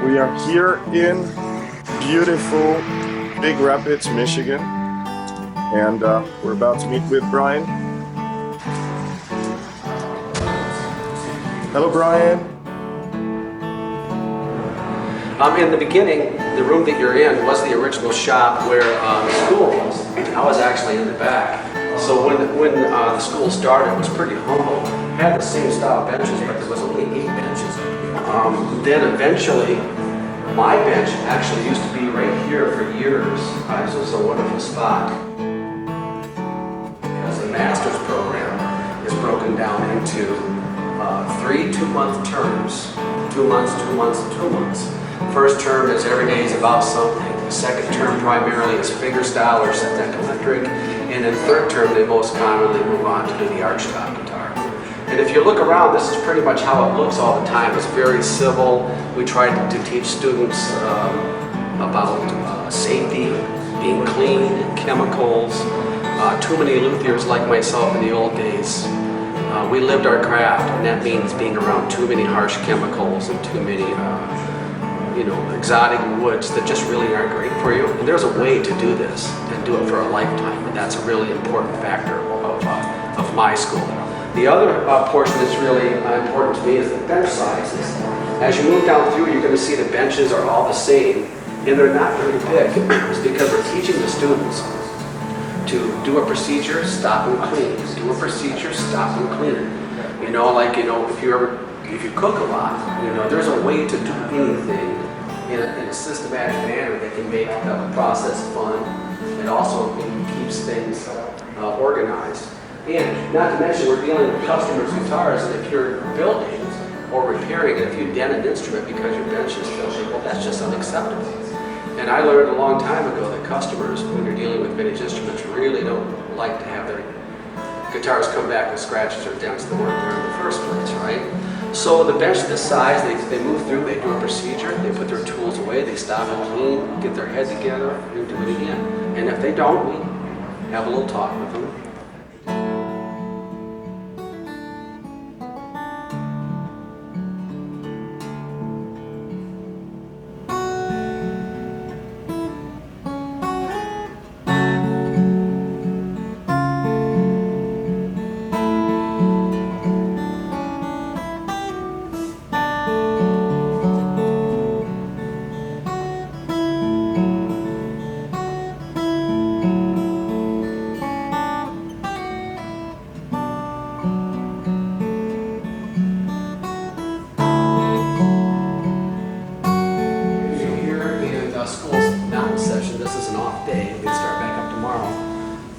We are here in beautiful Big Rapids, Michigan, and we're about to meet with Brian. Hello, Brian. In the beginning, the room that you're in was the original shop where the school was. I was actually in the back. So when the school started, it was pretty humble. It had the same style benches, but there was only 8 benches. Then eventually, my bench actually used to be right here for years. So it was a wonderful spot. Because the master's program is broken down into 3 2-month terms. 2 months, 2 months, and 2 months. First term is every day is about something. The second term primarily is fingerstyle or septic electric. And then third term, they most commonly move on to do the archtop guitar. And if you look around, this is pretty much how it looks all the time. It's very civil. We try to teach students about safety, being clean, chemicals. Too many luthiers like myself in the old days, we lived our craft, and that means being around too many harsh chemicals and too many exotic woods that just really aren't great for you. And there's a way to do this and do it for a lifetime, and that's a really important factor of my school. The other portion that's really important to me is the bench sizes. As you move down through, you're going to see the benches are all the same, and they're not very big. It's because we're teaching the students to do a procedure, stop and clean. Do a procedure, stop and clean it. If you cook a lot, there's a way to do anything in a systematic manner that can make the process fun. It also keeps things organized. And not to mention, we're dealing with customers' guitars, and if you're building or repairing, and if you dent an instrument because your bench is filthy, well, that's just unacceptable. And I learned a long time ago that customers, when you're dealing with vintage instruments, really don't like to have their guitars come back with scratches or dents that weren't there in the first place, right? So the bench this size, they move through, they do a procedure, they put their tools away, they stop and clean, get their head together, and do it again. And if they don't, we have a little talk with them.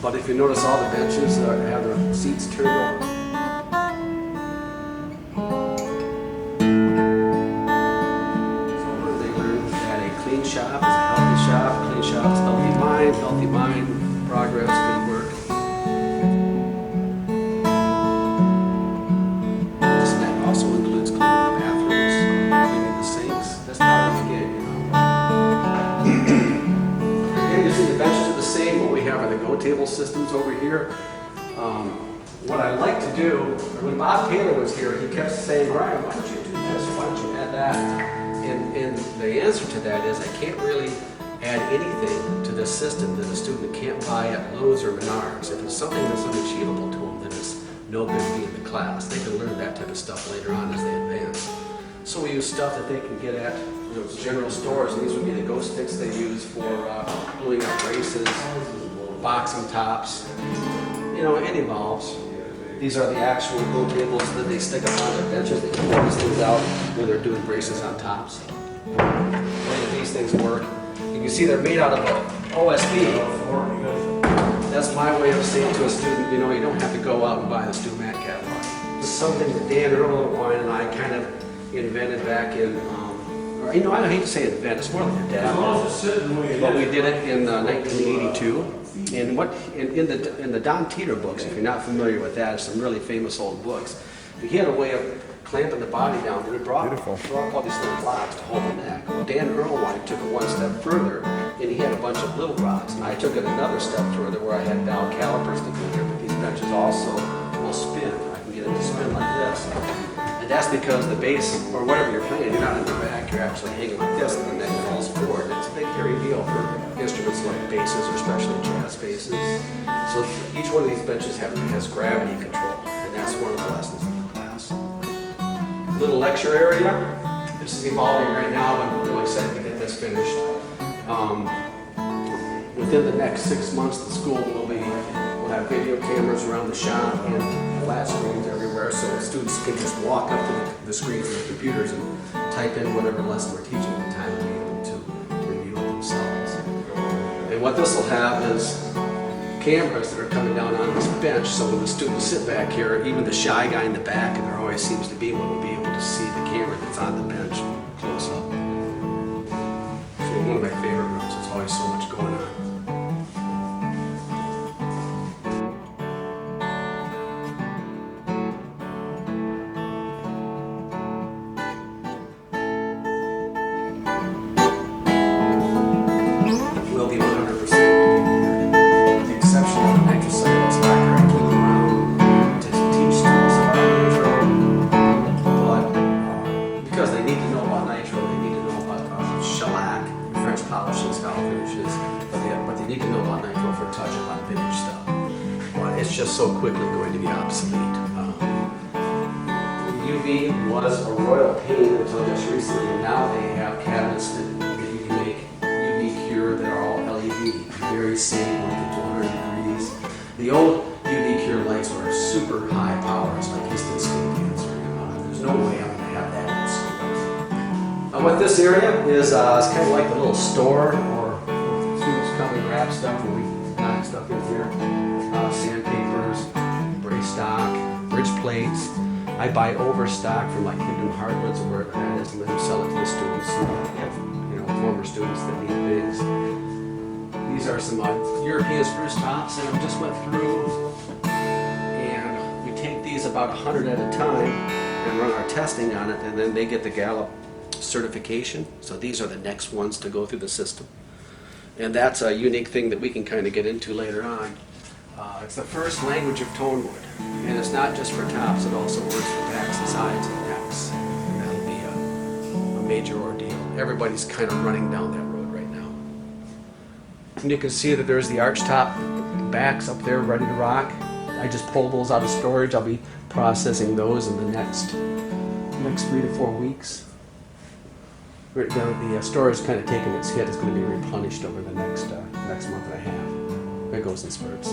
But if you notice, all the benches have their seats turned over. So they learn that a clean shop is a healthy shop, clean shop is healthy mind, progress, good work. This net also includes cleaning the bathrooms, cleaning the sinks. That's part of the game, Again, you see the benches are the same. What we have are the go table systems over here. What I like to do, when Bob Taylor was here, he kept saying, Ryan, why don't you do this? Why don't you add that? And the answer to that is I can't really add anything to this system that a student can't buy at Lowe's or Menards. If it's something that's unachievable to them, then it's no good being in the class. They can learn that type of stuff later on as they advance. So we use stuff that they can get at general stores. And these would be the ghost sticks they use for gluing up braces, boxing tops. It evolves. These are the actual glue tables that they stick up on their benches. They can pull these things out when they're doing braces on tops. The way these things work. You can see they're made out of OSB. That's my way of saying to a student, you don't have to go out and buy the Stu Mack catalog. This is something that Dan Earl and I kind of invented back in, I hate to say invent, it's more like a dad. But we did it in 1982. And in the Don Teeter books, if you're not familiar with that, some really famous old books. He had a way of clamping the body down, and it brought all these little blocks to hold the neck. Well, Dan Earl took it one step further, and he had a bunch of little rods. And I took it another step further, where I had valve calipers to go here, but these benches also will spin. I can get it to spin like this. And that's because the base, or whatever you're playing, you're not on your back, you're actually hanging like this, and the neck falls forward. It's a big hairy deal for instruments like basses, or especially jazz basses. So each one of these benches has gravity control, and that's one of the lessons in the class. Little lecture area. This is evolving right now, but I'm really excited to get this finished. Within the next 6 months, the school will have video cameras around the shop and flat screens everywhere, so students can just walk up to the screens of the computers and type in whatever lesson we're teaching at the time and be able to review it themselves. And what this will have is cameras that are coming down on this bench, so when the students sit back here, even the shy guy in the back, and there always seems to be one, will be able to see the camera that's on the bench close up. So one of my favorite rooms, there's always so much going on. Will be 100%. With the exception of the nitrocellulose lacquer, I keep around to teach students about nitro. But because they need to know about nitro, they need to know about shellac, French polishing style finishes, but they need to know about nitro for touch-up on vintage stuff. But it's just so quickly going to be obsolete. UV was a royal pain until just recently, and now they have cabinets that you can make UV cure that are all LED, very safe, working to 100 degrees. The old UV cure lights were super high powers, like instant skin cancer. There's no way I'm going to have that in school. What this area is kind of like the little store, or students come and grab stuff, and we knock stuff in here. Sandpapers, brace stock, bridge plates. I buy overstock from like Hidden Hardwoods or wherever that is, and then sell it to the students. So we have, former students that need bigs. These are some European spruce tops that I just went through, and we take these about 100 at a time and run our testing on it, and then they get the Gallup certification. So these are the next ones to go through the system, and that's a unique thing that we can kind of get into later on. It's the first language of tone wood, and it's not just for tops, it also works for backs and sides and necks, and that'll be a major ordeal. Everybody's kind of running down that road right now. And you can see that there's the arch top backs up there ready to rock. I just pulled those out of storage. I'll be processing those in the next 3 to 4 weeks. The storage is kind of taking its hit. It's going to be replenished over the next month and a half. It goes in spurts.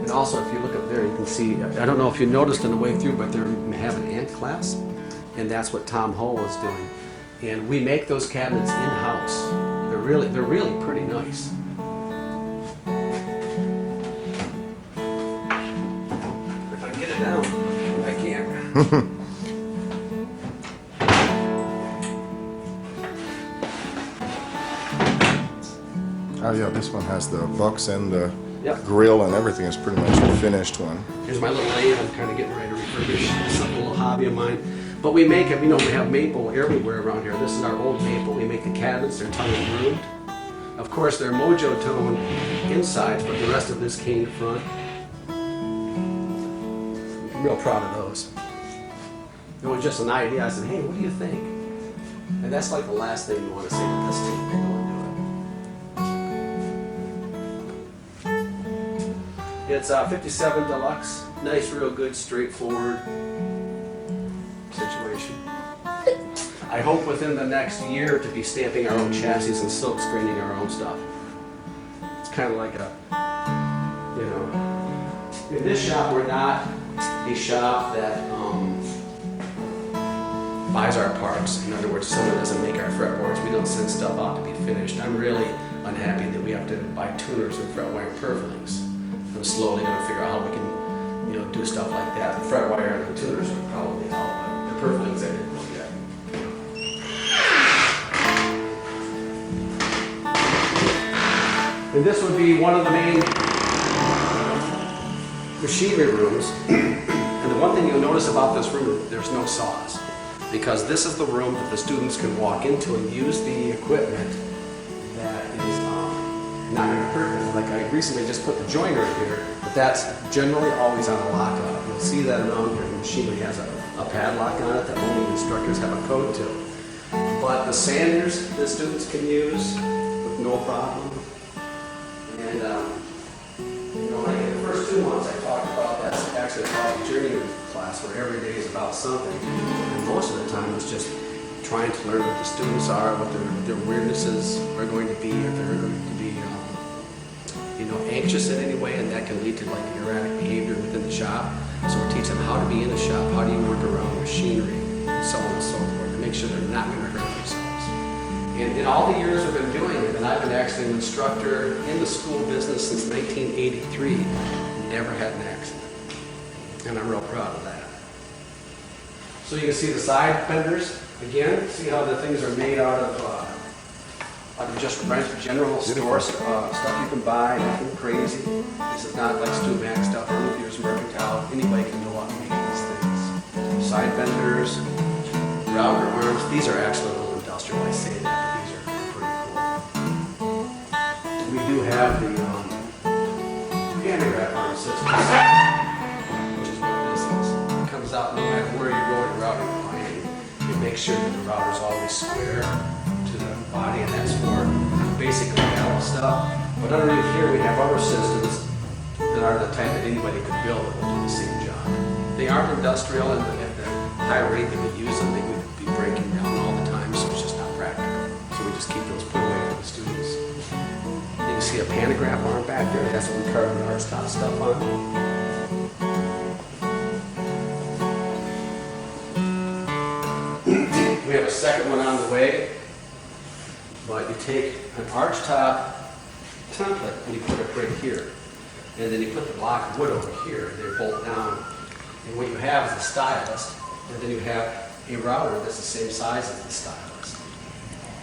And also, if you look up there, you can see, I don't know if you noticed on the way through, but they have an ant class, and that's what Tom Hull was doing. And we make those cabinets in-house. They're really pretty nice. If I get it down, I can. Oh yeah, this one has the bucks and the Yep. grill and everything. Is pretty much a finished one. Here's my little lathe. I'm kind of getting ready to refurbish. It's a little hobby of mine. But we make it, we have maple everywhere around here. This is our old maple. We make the cabinets, they're tongue and grooved. Of course, they're mojo tone insides, but the rest of this cane front. I'm real proud of those. It was just an idea. I said, hey, what do you think? And that's like the last thing you want to say to this team. They go and do it. It's 57 Deluxe. Nice, real good, straightforward situation. I hope within the next year to be stamping our own chassis and silk screening our own stuff. It's kind of like in this shop we're not a shop that buys our parts. In other words, someone doesn't make our fretboards. We don't send stuff out to be finished. I'm really unhappy that we have to buy tuners and fret wire and purflings. I'm slowly going to figure out how we can do stuff like that. The fret wire and the tuners would probably help, but the purflings I didn't look at. And this would be one of the main machinery rooms. And the one thing you'll notice about this room, there's no saws. Because this is the room that the students can walk into and use the equipment that is not going to hurt them. Like I recently just put the joiner in here, but that's generally always on a lockout. You'll see that around here. The machinery has a padlock on it that only instructors have a code to. But the sanders the students can use with no problem. And you know, like in the first 2 months I talked about, that's actually called a journeyman class where every day is about something. And most of the time it's just trying to learn what the students are, what their weirdnesses are going to be, if they're going to be you know, anxious in any way, and that can lead to like erratic behavior within the shop. So we're teaching them how to be in the shop, how do you work around machinery, so on and so forth, to make sure they're not going to hurt themselves. And in all the years I've been doing it, and I've been actually an instructor in the school business since 1983, never had an accident. And I'm real proud of that. So you can see the side fenders. Again, see how the things are made out of just general store stuff you can buy, nothing crazy. This is not like Stumac stuff or Luthiers Mercantile. Anybody can go out and make these things. Side fenders, router arms. These are actually a little industrial. I say that, but these are pretty cool. We do have the pantograph arm system, which is what this is. It comes out no matter where you're going to routing the line. You make sure that the router is always square to the body, and that's for basic mechanical stuff. But underneath here we have other systems that are the type that anybody could build that will do the same job. They aren't industrial, and at the high rate that we use them, they would be breaking down all the time, so it's just not practical. So we just keep those put away for the students. You can see a pantograph arm back there. That's what we carve the arch top stuff on. We have a second one on the way, but you take an arch top template and you put it right here, and then you put the block of wood over here. They bolt down, and what you have is a stylus, and then you have a router that's the same size as the stylus.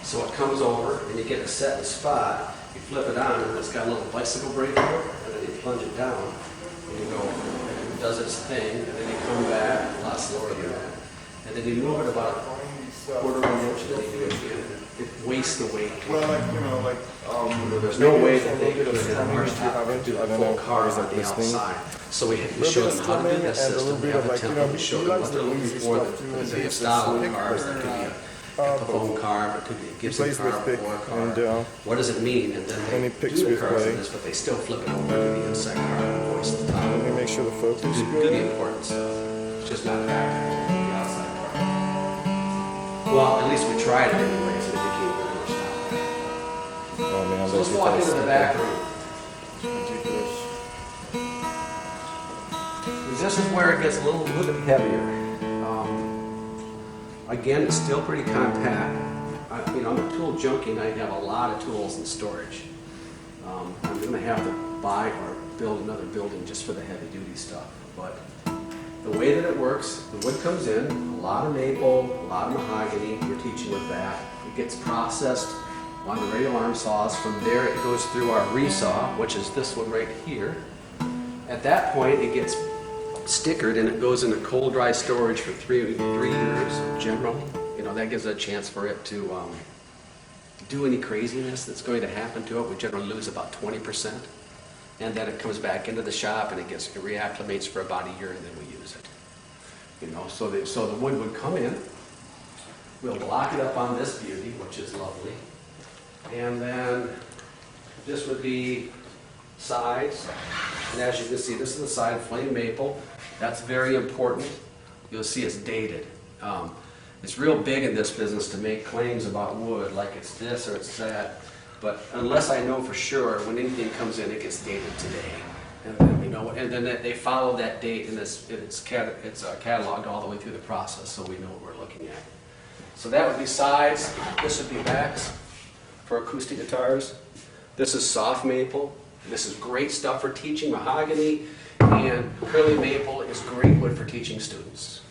So it comes over, and you get it set in a spot. You flip it on, and it's got a little bicycle brake over, and then you plunge it down, and you go, and it does its thing, and then you come back a lot slower than that, and then you move it about a quarter of an inch, and then you do it again. It wastes the weight. Well, like, you know, like, There's no way that they could in an arch top do a full car on the outside. So we show them how to do this system. We have a template. We show them what they're looking for. The style of cars. That could be a Epiphone car, it could be a Gibson car, a Ford car. What does it mean? And then they do the cars in this, but they still flip it over to the inside car and voice the top. Let me make sure the focus is Do good. the important stuff. It's just not practical for the outside car. Well, at least we tried it anyway, so it became pretty much not. Oh man, So let's walk into the back room. This is where it gets a little bit heavier. Again, it's still pretty compact. I'm a tool junkie and I have a lot of tools in storage. I'm going to have to buy or build another building just for the heavy duty stuff. But the way that it works, the wood comes in, a lot of maple, a lot of mahogany. We're teaching with that. It gets processed on the radial arm saws. From there, it goes through our resaw, which is this one right here. At that point, it gets stickered and it goes into cold dry storage for three years generally. That gives a chance for it to do any craziness that's going to happen to it. We generally lose about 20%, and then it comes back into the shop and it reacclimates for about a year, and then we use it. So the wood would come in. We'll block it up on this beauty, which is lovely, and then this would be sides. And as you can see, this is the side flame maple. That's very important. You'll see it's dated. It's real big in this business to make claims about wood, like it's this or it's that. But unless I know for sure, when anything comes in, it gets dated today. And then, and then they follow that date, and it's cataloged all the way through the process, so we know what we're looking at. So that would be sides. This would be backs for acoustic guitars. This is soft maple. This is great stuff for teaching. Mahogany and curly maple is great wood for teaching students.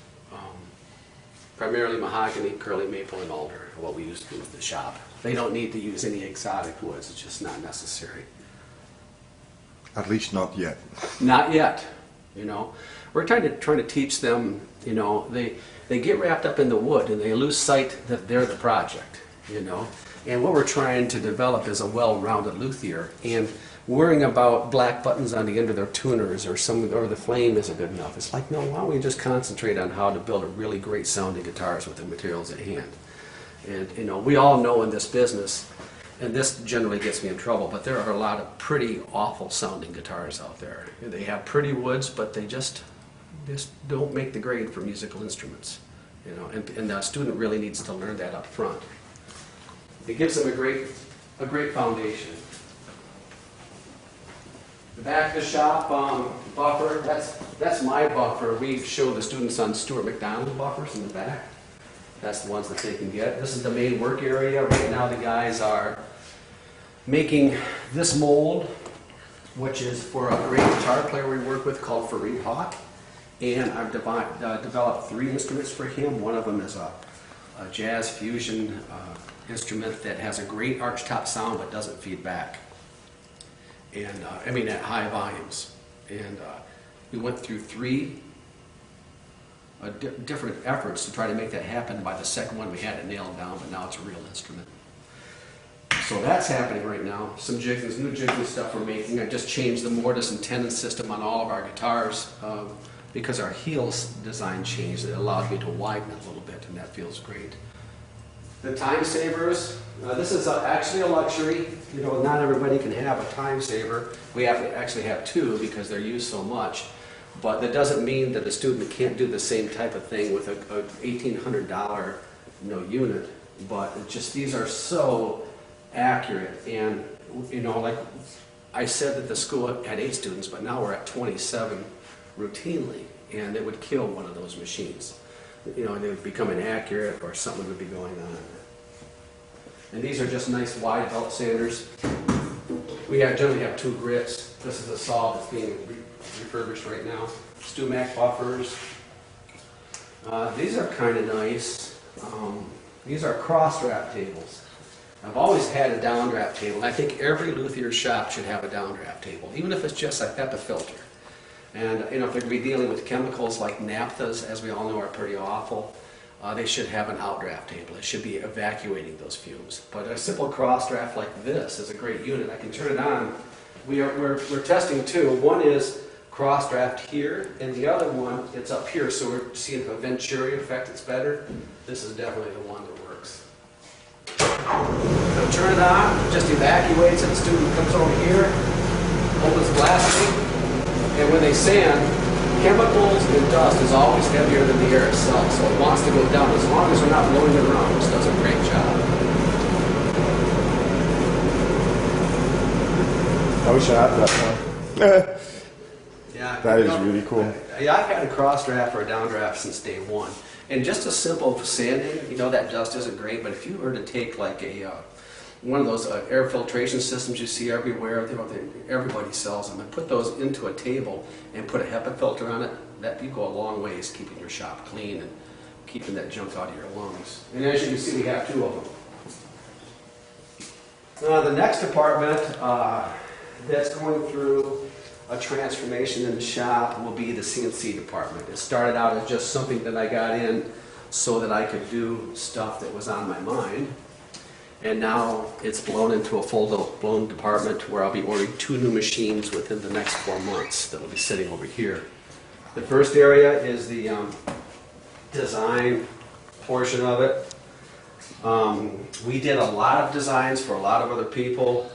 Primarily mahogany, curly maple, and alder are what we use to do with the shop. They don't need to use any exotic woods. It's just not necessary. At least not yet. Not yet. We're trying to teach them. They get wrapped up in the wood and they lose sight that they're the project. And what we're trying to develop is a well-rounded luthier. And worrying about black buttons on the end of their tuners or the flame isn't good enough. It's like, no, why don't we just concentrate on how to build a really great sounding guitars with the materials at hand? And you know, we all know in this business, and this generally gets me in trouble, but there are a lot of pretty awful sounding guitars out there. They have pretty woods, but they just don't make the grade for musical instruments. You know, and the student really needs to learn that up front. It gives them a great foundation. The back of the shop buffer, that's my buffer. We show the students on Stuart McDonald buffers in the back. That's the ones that they can get. This is the main work area. Right now the guys are making this mold, which is for a great guitar player we work with called Fareed Hawk. And I've developed 3 instruments for him. One of them is a jazz fusion instrument that has a great archtop sound but doesn't feed back. And I mean at high volumes. And we went through 3 different efforts to try to make that happen. By the second one we had it nailed down, but now it's a real instrument. So that's happening right now. Some jigging, new jigging stuff we're making. I just changed the mortise and tenon system on all of our guitars because our heels design changed. It allowed me to widen it a little bit, and that feels great. The time savers, this is actually a luxury. You know, not everybody can have a time saver. We have to actually have 2 because they're used so much. But that doesn't mean that a student can't do the same type of thing with a $1,800 unit. But it just, these are so accurate. And you know, like I said that the school had 8 students, but now we're at 27 routinely, and it would kill one of those machines. You know, they would become inaccurate or something would be going on. And these are just nice wide belt sanders. We generally have 2 grits. This is a saw that's being refurbished right now. Stumac buffers. These are kind of nice. These are cross draft tables. I've always had a downdraft table, and I think every luthier shop should have a downdraft table, even if it's just a HEPA filter. And you know, if they're going to be dealing with chemicals like naphthas, as we all know are pretty awful, they should have an outdraft table. It should be evacuating those fumes. But a simple cross draft like this is a great unit. I can turn it on. We're testing 2. One is cross draft here, and the other one, it's up here, so we're seeing if a Venturi effect is better. This is definitely the one that works. So turn it on, just evacuates, and the student comes over here, opens the blasting, and when they sand, chemicals and dust is always heavier than the air itself, so it wants to go down. As long as we're not blowing it around, which does a great job. I wish I had that one. Yeah, That is really cool. Yeah, I've had a cross draft or a down draft since day one. And just a simple sanding, you know, that dust isn't great, but if you were to take like one of those air filtration systems you see everywhere, everybody sells them, and put those into a table and put a HEPA filter on it, that you go a long ways keeping your shop clean and keeping that junk out of your lungs. And as you can see, we have 2 of them. The next department that's going through a transformation in the shop will be the CNC department. It started out as just something that I got in so that I could do stuff that was on my mind. And now it's blown into a full-blown department where I'll be ordering 2 new machines within the next 4 months that will be sitting over here. The first area is the design portion of it. We did a lot of designs for a lot of other people,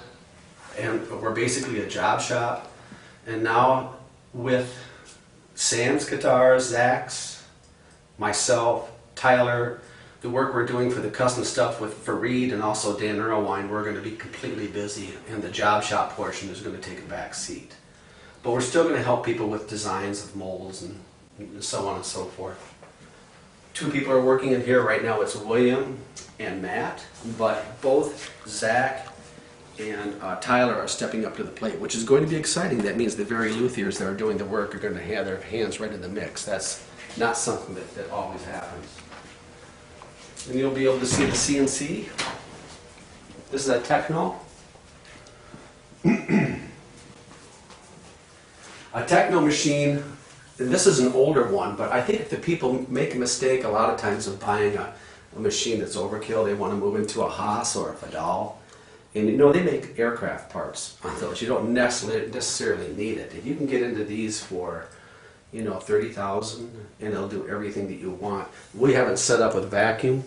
and we're basically a job shop. And now with Sam's Guitars, Zach's, myself, Tyler, the work we're doing for the custom stuff with Fareed and also Dan Erlewine, we're going to be completely busy, and the job shop portion is going to take a back seat. But we're still going to help people with designs of molds and so on and so forth. 2 people are working in here right now. It's William and Matt, but both Zach and Tyler are stepping up to the plate, which is going to be exciting. That means the very luthiers that are doing the work are going to have their hands right in the mix. That's not something that always happens. And you'll be able to see the CNC. This is a Techno. A Techno machine, and this is an older one, but I think the people make a mistake a lot of times of buying a machine that's overkill, they want to move into a Haas or a Fadal. And you know, they make aircraft parts on those. You don't necessarily need it. If you can get into these for, you know, 30,000, and they'll do everything that you want. We have it set up with vacuum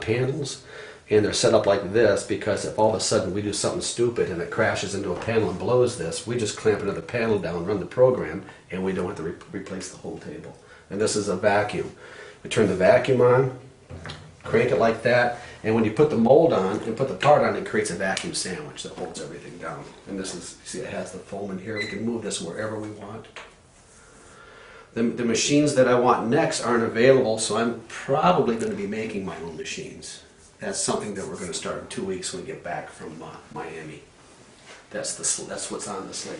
panels, and they're set up like this because if all of a sudden we do something stupid and it crashes into a panel and blows this, we just clamp another panel down, run the program, and we don't have to replace the whole table. And this is a vacuum. We turn the vacuum on, crank it like that, and when you put the mold on and put the part on, it creates a vacuum sandwich that holds everything down. And this is, see, it has the foam in here. We can move this wherever we want. The machines that I want next aren't available, so I'm probably going to be making my own machines. That's something that we're going to start in 2 weeks when we get back from Miami. That's what's on the slate.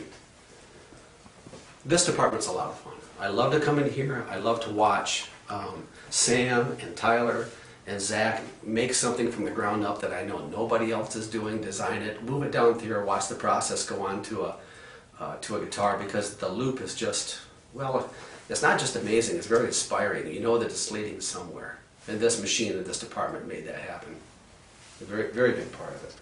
This department's a lot of fun. I love to come in here. I love to watch Sam and Tyler and Zach make something from the ground up that I know nobody else is doing, design it, move it down here, watch the process go on to a guitar, because the loop is just, well, it's not just amazing, it's very inspiring. You know that it's leading somewhere. And this machine in this department made that happen. A very, very big part of it.